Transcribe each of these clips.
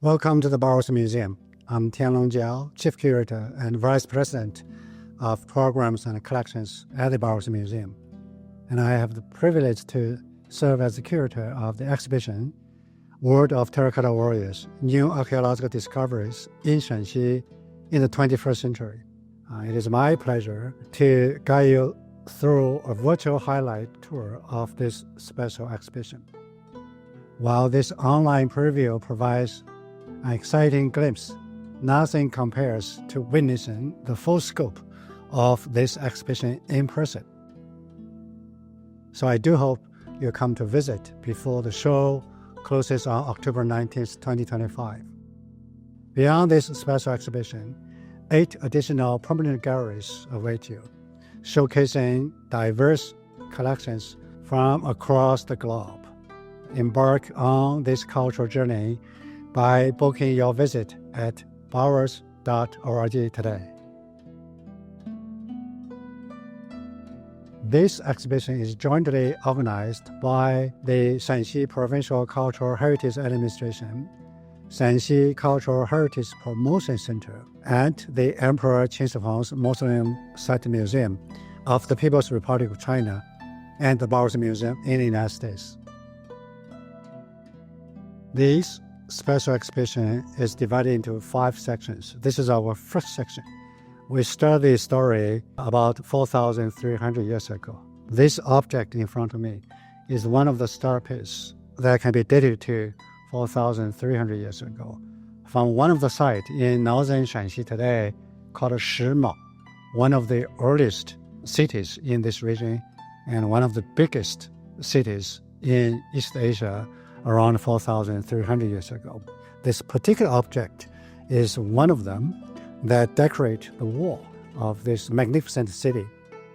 Welcome to the Bowers Museum. I'm Tianlong Jiao, Chief Curator and Vice President of Programs and Collections at the Bowers Museum. And I have the privilege to serve as the curator of the exhibition, World of Terracotta Warriors, New Archaeological Discoveries in Shanxi in the 21st Century. It is my pleasure to guide you through a virtual highlight tour of this special exhibition. While this online preview provides an exciting glimpse, nothing compares to witnessing the full scope of this exhibition in person. So I do hope you'll come to visit before the show closes on October 19th, 2025. Beyond this special exhibition, 8 additional permanent galleries await you, showcasing diverse collections from across the globe. Embark on this cultural journey by booking your visit at bowers.org today. This exhibition is jointly organized by the Shanxi Provincial Cultural Heritage Administration, Shanxi Cultural Heritage Promotion Center, and the Emperor Qin Shi Huang's Mausoleum Site Museum of the People's Republic of China and the Bowers Museum in the United States. This special exhibition is divided into 5 sections. This is our first section. We start the story about 4,300 years ago. This object in front of me is one of the star pits that can be dated to 4,300 years ago from one of the sites in northern Shanxi today called Shimao, one of the earliest cities in this region and one of the biggest cities in East Asia around 4,300 years ago. This particular object is one of them that decorate the wall of this magnificent city.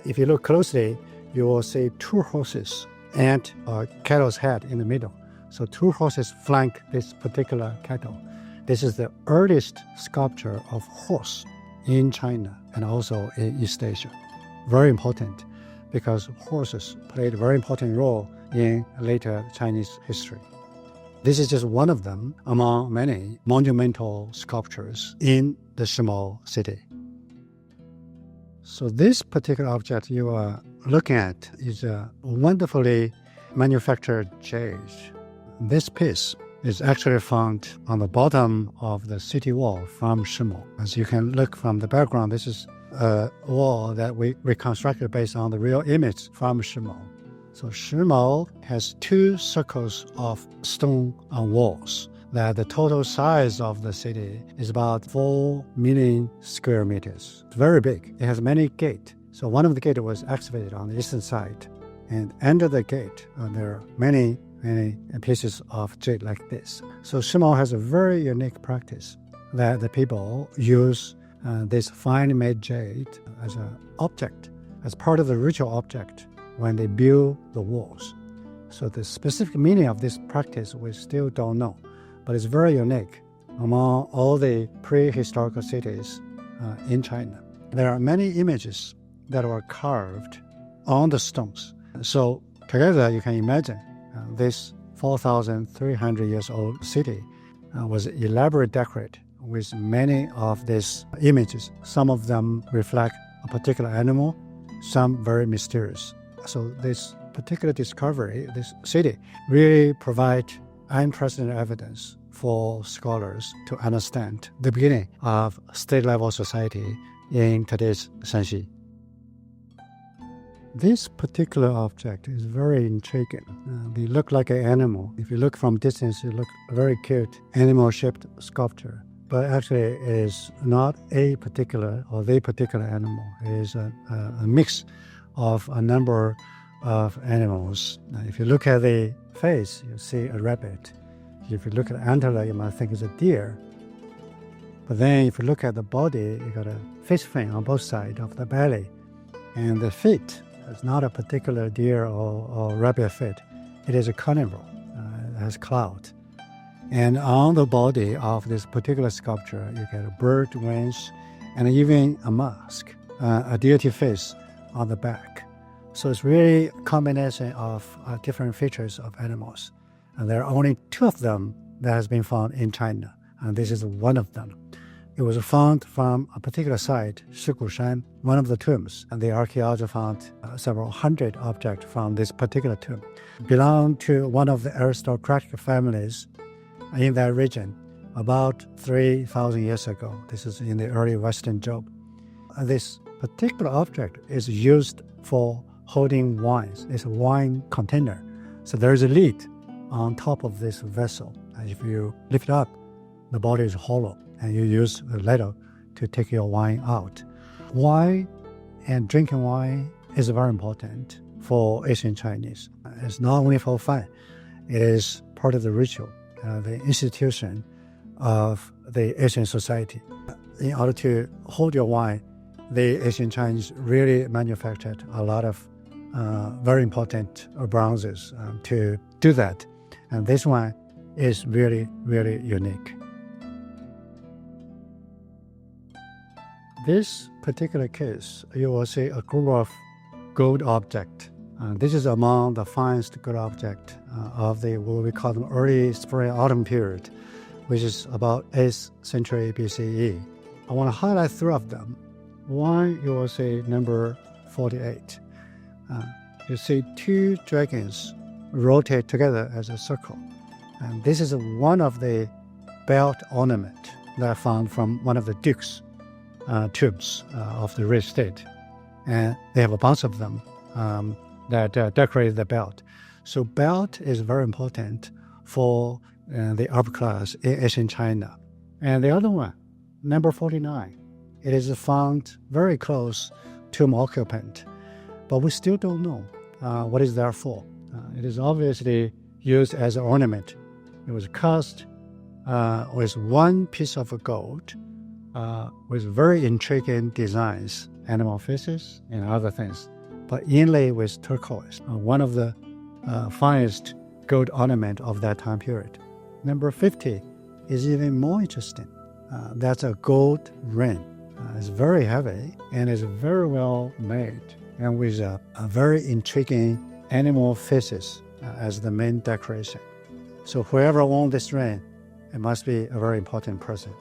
If you look closely, you will see 2 horses and a cattle's head in the middle. So 2 horses flank this particular cattle. This is the earliest sculpture of horse in China and also in East Asia. Very important because horses played a very important role in later Chinese history. This is just one of them among many monumental sculptures in the Shimao city. So this particular object you are looking at is a wonderfully manufactured jade. This piece is actually found on the bottom of the city wall from Shimao. As you can look from the background, this is a wall that we reconstructed based on the real image from Shimao. So Shimao has 2 circles of stone on walls. That the total size of the city is about 4 million square meters. It's very big. It has many gates. So one of the gates was excavated on the eastern side. And under the gate, there are many pieces of jade like this. So Shimao has a very unique practice that the people use this fine-made jade as an object, as part of the ritual object when they build the walls. So the specific meaning of this practice we still don't know, but it's very unique among all the prehistorical cities in China. There are many images that were carved on the stones. So together you can imagine this 4,300 years old city was elaborately decorated with many of these images. Some of them reflect a particular animal, some very mysterious. So this particular discovery, this city, really provide unprecedented evidence for scholars to understand the beginning of state-level society in today's Shanxi. This particular object is very intriguing. They look like an animal. If you look from distance, it looks very cute, animal-shaped sculpture. But actually, it is not a particular or the particular animal. It is a mix of a number of animals. Now, if you look at the face, you see a rabbit. If you look at the antler, you might think it's a deer. But then if you look at the body, you got a fish fin on both sides of the belly. And the feet, it's not a particular deer or rabbit feet. It is a carnivore. It has cloud. And on the body of this particular sculpture, you get a bird wings and even a mask, a deity face on the back. So it's really a combination of different features of animals. And there are only 2 of them that has been found in China. and this is one of them. It was found from a particular site, Shigushan, one of the tombs, and the archaeologists found several hundred objects from this particular tomb. Belong to one of the aristocratic families in that region about 3,000 years ago. This is in the early Western Zhaigou. This particular object is used for holding wines. It's a wine container. So there is a lid on top of this vessel. And if you lift it up, the body is hollow, and you use a ladle to take your wine out. Wine and drinking wine is very important for Asian Chinese. It's not only for fun. It is part of the ritual, the institution of the Asian society. In order to hold your wine, the Asian Chinese really manufactured a lot of very important bronzes to do that. And this one is really, really unique. This particular case, you will see a group of gold objects. This is among the finest gold objects of the what we call the early spring-autumn period, which is about 8th century BCE. I want to highlight three of them. One, you will see number 48. You see two dragons rotate together as a circle. And this is one of the belt ornament that I found from one of the dukes' tombs of the rich state. And they have a bunch of them that decorate the belt. So belt is very important for the upper class in Asian China. And the other one, number 49, it is found very close to tomb occupant, but we still don't know what is there for. It is obviously used as an ornament. It was cast with one piece of gold with very intriguing designs, animal faces and other things, but inlaid with turquoise, one of the finest gold ornament of that time period. Number 50 is even more interesting. That's a gold ring. It's very heavy and is very well made, and with a very intriguing animal faces as the main decoration. So whoever owns this ring, it must be a very important person.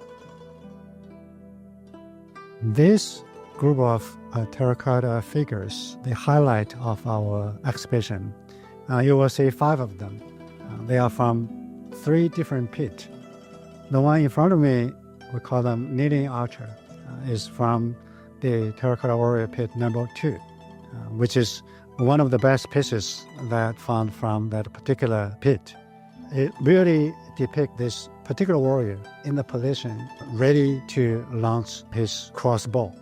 This group of terracotta figures, the highlight of our exhibition. You will see 5 of them. They are from 3 different pits. The one in front of me, we call them kneeling archer, is from the Terracotta Warrior pit number 2, which is one of the best pieces that found from that particular pit. It really depicts this particular warrior in the position ready to launch his crossbow.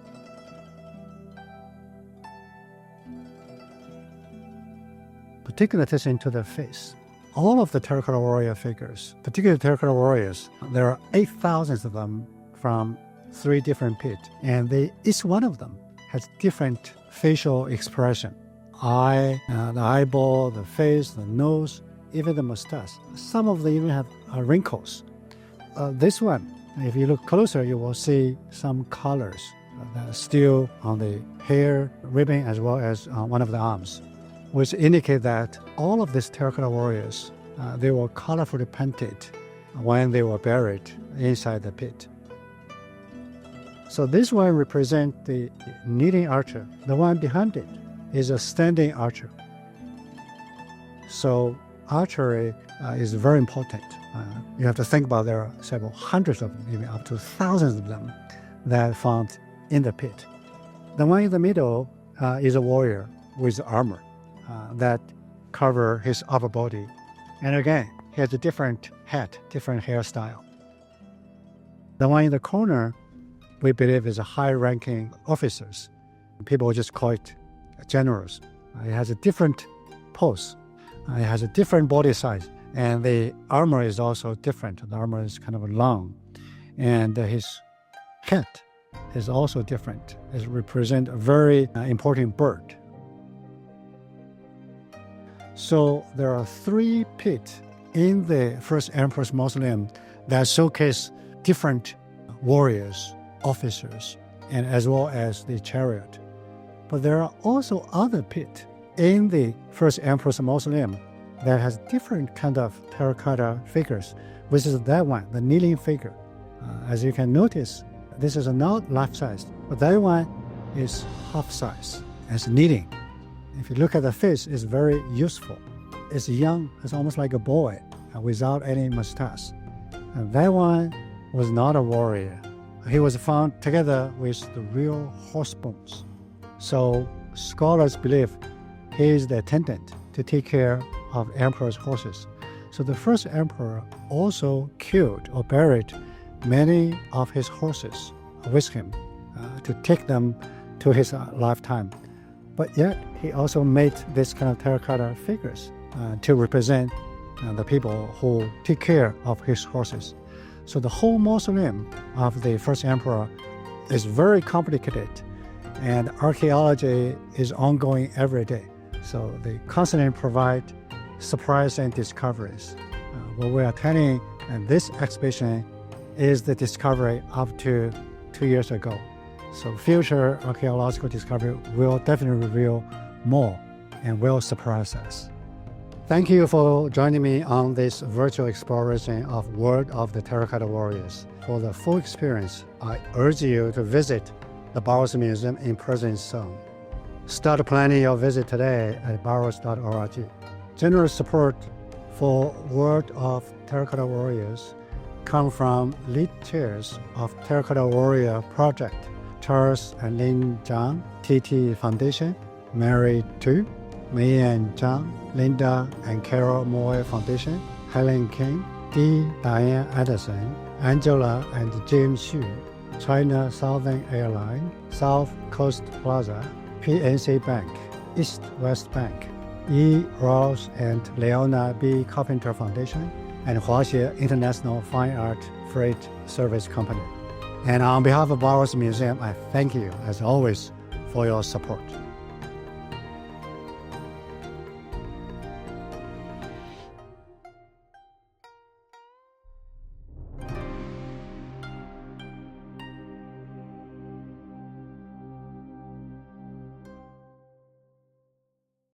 Particular attention to the face. All of the Terracotta Warrior figures, particularly Terracotta Warriors, there are 8,000 of them from 3 different pits, and each one of them has different facial expression. The eyeball, the face, the nose, even the mustache. Some of them even have wrinkles. This one, if you look closer, you will see some colors that are still on the hair ribbon as well as on one of the arms, which indicate that all of these Terracotta Warriors, they were colorfully painted when they were buried inside the pit. So this one represents the kneeling archer. The one behind it is a standing archer. So archery is very important. You have to think about there are several hundreds of them, even up to thousands of them that are found in the pit. The one in the middle is a warrior with armor that cover his upper body. And again, he has a different hat, different hairstyle. The one in the corner, we believe, is a high-ranking officers. People just call it generals. It has a different pose. It has a different body size. And the armor is also different. The armor is kind of long. And his head is also different. It represents a very important bird. So there are 3 pits in the first Emperor's Mausoleum that showcase different warriors, officers, and as well as the chariot. But there are also other pits in the first Emperor's Mausoleum that has different kind of terracotta figures, which is that one, the kneeling figure. As you can notice, this is not life-size, but that one is half-size. It's knitting. If you look at the face, it's very useful. It's young, it's almost like a boy, without any mustache. And that one was not a warrior. He was found together with the real horse bones. So scholars believe he is the attendant to take care of emperor's horses. So the first emperor also killed or buried many of his horses with him to take them to his lifetime. But yet he also made this kind of terracotta figures to represent the people who take care of his horses. So the whole mausoleum of the first emperor is very complicated, and archaeology is ongoing every day. So they constantly provide surprise and discoveries. What we are telling in this exhibition is the discovery up to 2 years ago. So future archaeological discovery will definitely reveal more and will surprise us. Thank you for joining me on this virtual exploration of World of the Terracotta Warriors. For the full experience, I urge you to visit the Barrows Museum in person soon. Start planning your visit today at barrows.org. Generous support for World of Terracotta Warriors come from lead chairs of Terracotta Warrior Project, Charles and Lin Zhang, TT Foundation, Mary Tu, Mei-Yan Zhang, Linda and Carol Moy Foundation, Helen King, D. Diane Anderson, Angela and James Xu, China Southern Airlines, South Coast Plaza, PNC Bank, East West Bank, E. Rouse and Leona B. Carpenter Foundation, and Huaxie International Fine Art Freight Service Company. And on behalf of Barrows Museum, I thank you, as always, for your support.